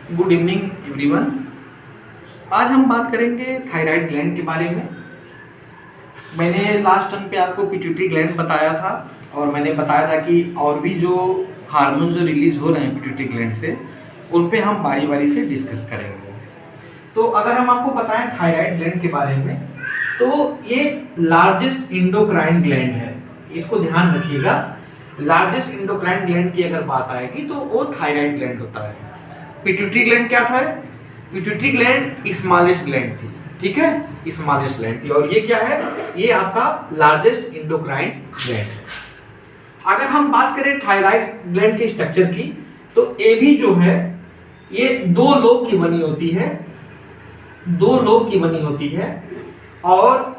Good evening everyone. आज हम बात करेंगे थायराइड ग्लैंड के बारे में। मैंने लास्ट टर्म पे आपको पिट्यूटरी ग्लैंड बताया था और मैंने बताया था कि और भी जो हार्मोन जो रिलीज हो रहे हैं पिट्यूटरी ग्लैंड से उन पे हम बारी बारी से डिस्कस करेंगे। तो अगर हम आपको बताएं थायराइड ग्लैंड के बारे में, तो ये लार्जेस्ट इंडोक्राइन ग्लैंड है, इसको ध्यान रखिएगा। लार्जेस्ट इंडोक्राइन ग्लैंड की अगर बात आएगी तो वो थायराइड ग्लैंड होता है। पिट्यूटरी ग्लैंड क्या था? पिट्यूटरी ग्लैंड स्मॉलेस्ट ग्लैंड थी, ठीक है, स्मॉलेस्ट ग्लैंड थी। और ये क्या है? ये आपका लार्जेस्ट इंडोक्राइन ग्लैंड है। अगर हम बात करें थायराइड ग्लैंड के स्ट्रक्चर की, तो ये भी जो है ये दो लोब की बनी होती है, दो लोब की बनी होती है। और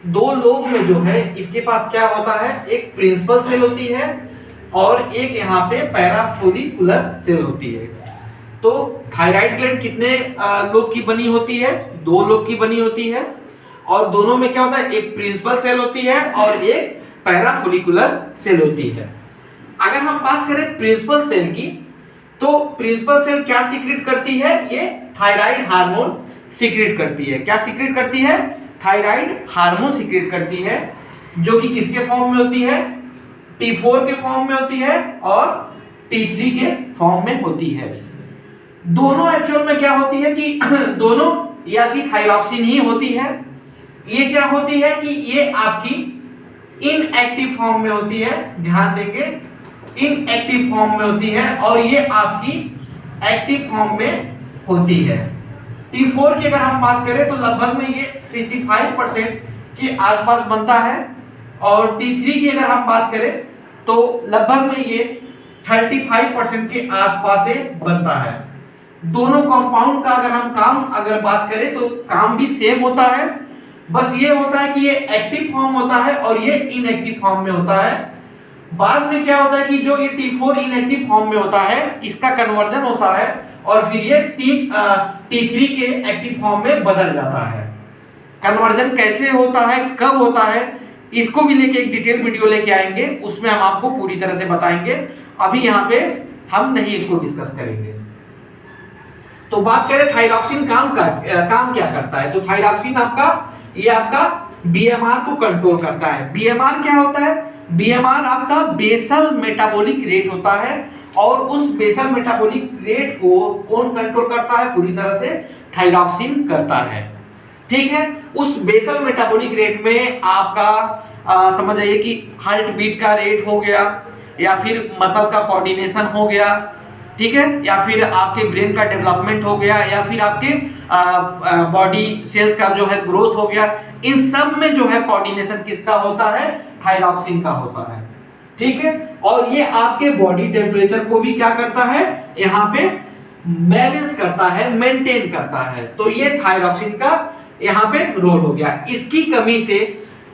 दो लोब में जो है इसके पास क्या होता है, एक प्रिंसिपल सेल होती है और एक यहाँ पे पैराफोलिकुलर सेल होती है। तो थायराइड ग्लैंड कितने लोब की बनी होती है? दो लोब की बनी होती है। और दोनों में क्या होता है, एक प्रिंसिपल सेल होती है और एक पैराफोलिकुलर सेल होती है। अगर हम बात करें प्रिंसिपल सेल की, तो प्रिंसिपल सेल क्या सीक्रेट करती है? ये थायराइड हार्मोन सीक्रेट करती है। क्या सीक्रेट करती है? थायराइड हार्मोन सीक्रेट करती है, जो कि किसके फॉर्म में होती है? T4 के फॉर्म में होती है और T3 के फॉर्म में होती है। दोनों एक्चुअल में क्या होती है कि दोनों ये आपकी थायरॉक्सिन ही होती है। ये क्या होती है कि ये आपकी इनएक्टिव फॉर्म में होती है, ध्यान देंगे, इनएक्टिव फॉर्म में होती है और ये आपकी एक्टिव फॉर्म में होती है। T4 की अगर हम बात करें तो लगभग में ये 65% के आसपास बनता है और T3 की अगर हम बात करें तो लगभग में ये 35% के आसपास से बनता है। दोनों कंपाउंड का अगर हम अगर बात करें तो काम भी सेम होता है, बस ये होता है कि ये एक्टिव फॉर्म होता है और ये इनएक्टिव फॉर्म में होता है। बाद में क्या होता है कि जो ये T4 इनएक्टिव फॉर्म में होता है इसका कन्वर्जन होता है और फिर ये T3 के एक्टिव फॉर्म में बदल जाता है। कन्वर्जन कैसे होता है, कब होता है, इसको भी लेके एक डिटेल वीडियो लेके आएंगे, उसमें हम आपको पूरी तरह से बताएंगे। अभी यहाँ पे हम नहीं इसको डिस्कस करेंगे। तो बात करें थायरॉक्सिन काम क्या करता है, तो थायरॉक्सिन ये आपका बीएमआर को कंट्रोल करता है। बीएमआर क्या होता है? बीएमआर आपका बेसल मेटाबॉलिक रेट होता है और उस बेसल मेटाबॉलिक रेट को कौन कंट्रोल करता है? पूरी तरह से थायरॉक्सिन करता है, ठीक है। उस बेसल मेटाबॉलिक रेट में आपका समझ आइए कि हार्ट बीट का रेट हो गया या फिर मसल का कोऑर्डिनेशन हो गया, ठीक है, या फिर आपके ब्रेन का डेवलपमेंट हो गया या फिर आपके बॉडी सेल्स का जो है ग्रोथ हो गया। इन सब में जो है कोऑर्डिनेशन किसका होता है? थायरॉक्सिन का होता है, ठीक है। और ये आपके बॉडी टेम्परेचर को भी क्या करता है? यहाँ पे बैलेंस करता है, मेंटेन करता है। तो ये थायरॉक्सिन का यहाँ पे रोल हो गया। इसकी कमी से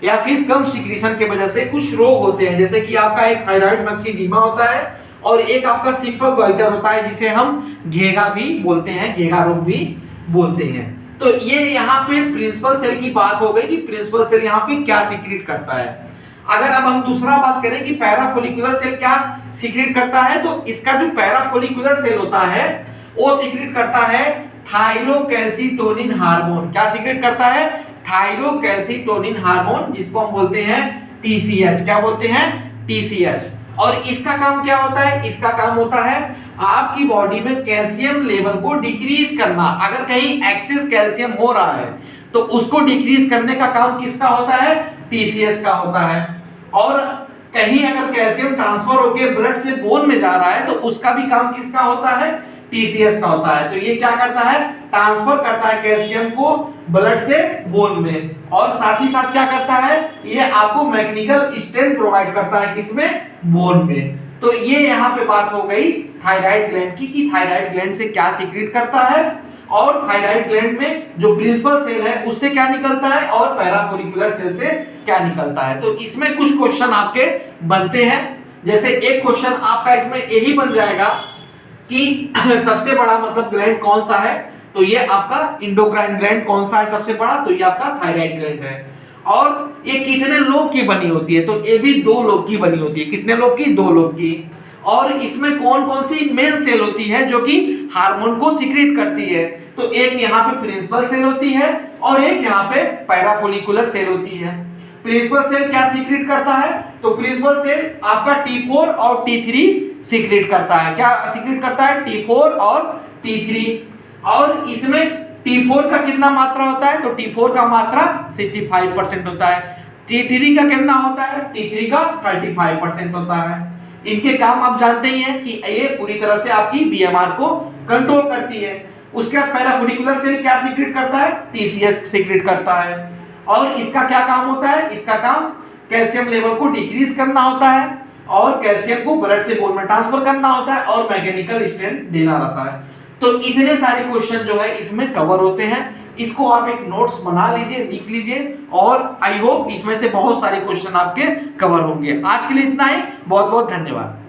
या फिर कम सिक्रीशन के वजह से कुछ रोग होते हैं, जैसे कि आपका एक थायराइड मैक्सिडीमा होता है और एक आपका सिंपल गॉइटर होता है जिसे हम घेगा भी बोलते हैं, घेगा रोग भी बोलते हैं। तो ये यहाँ पे प्रिंसिपल सेल की बात हो गई कि प्रिंसिपल सेल यहाँ पे क्या सीक्रेट करता है। अगर अब हम दूसरा बात करें कि पैराफोलिकुलर सेल क्या सीक्रेट करता है, तो इसका जो पैराफोलिकुलर सेल होता है वो सीक्रेट करता है थायरोकैल्सिटोनिन हार्मोन। क्या सीक्रेट करता है? थायरोकैल्सिटोनिन हार्मोन, जिसको हम बोलते हैं TCH। क्या बोलते हैं? TCH। और इसका काम क्या होता है? इसका काम होता है आपकी बॉडी में कैल्शियम लेवल को डिक्रीज करना। अगर कहीं एक्सेस कैल्शियम हो रहा है तो उसको डिक्रीज करने का काम किसका होता है? TCH का होता है। और कहीं अगर कैल्शियम ट्रांसफर होकर ब्लड से बोन में जा रहा है तो उसका भी काम किसका होता है? TCH का होता है। तो ये क्या करता है? ट्रांसफर करता है कैल्शियम को ब्लड से बोन में, और साथ ही साथ क्या करता है? ये आपको मैकेनिकल स्ट्रेंथ प्रोवाइड करता है, किसमें? बोन में। तो ये यहाँ पे बात हो गई थायराइड ग्लैंड की कि थायराइड ग्लैंड से क्या सीक्रेट करता है और थायराइड ग्लैंड में जो प्रिंसिपल सेल है उससे क्या निकलता है और पैराफोलिकुलर सेल से क्या निकलता है। तो इसमें कुछ क्वेश्चन आपके बनते हैं। जैसे एक क्वेश्चन आपका इसमें यही बन जाएगा कि सबसे बड़ा मतलब ग्लैंड कौन सा है, तो ये आपका इंडोक्राइन ग्लैंड कौन सा है सबसे बड़ा, तो ये आपका थायराइड ग्लैंड है। और ये कितने लोब की बनी होती है, तो ये भी 2 लोब की बनी होती है। कितने लोब की? 2 लोब की। और इसमें कौन कौन सी मेन सेल होती है जो कि हार्मोन को सीक्रेट करती है। तो एक यहाँ पे प्रिंसिपल सेल होती है और एक यहाँ पे पैराफोलिकुलर सेल होती है। प्रिंसिपल सेल क्या सीक्रेट करता है? तो प्रिंसिपल सेल आपका T4 और T3 सीक्रेट करता है। क्या सीक्रेट करता है? T4 और T3। और इसमें T4 का कितना मात्रा होता है? तो T4 का मात्रा 65% होता है। T3 का कितना होता है? T3 का 35% होता है। इनके काम आप जानते ही हैं कि ये पूरी तरह से आपकी बीएमआर को कंट्रोल करती है। उसके बाद पैराफोलिकुलर सेल क्या सीक्रेट करता है? TCS सीक्रेट करता है। और इसका क्या काम होता है? इसका काम कैल्शियम लेवल को डिक्रीज करना होता है और कैल्शियम को ब्लड से बोन में ट्रांसफर करना होता है और मैकेनिकल स्ट्रेंथ देना रहता है। तो इतने सारे क्वेश्चन जो है इसमें कवर होते हैं। इसको आप एक नोट्स बना लीजिए, लिख लीजिए और आई होप इसमें से बहुत सारे क्वेश्चन आपके कवर होंगे। आज के लिए इतना ही, बहुत बहुत धन्यवाद।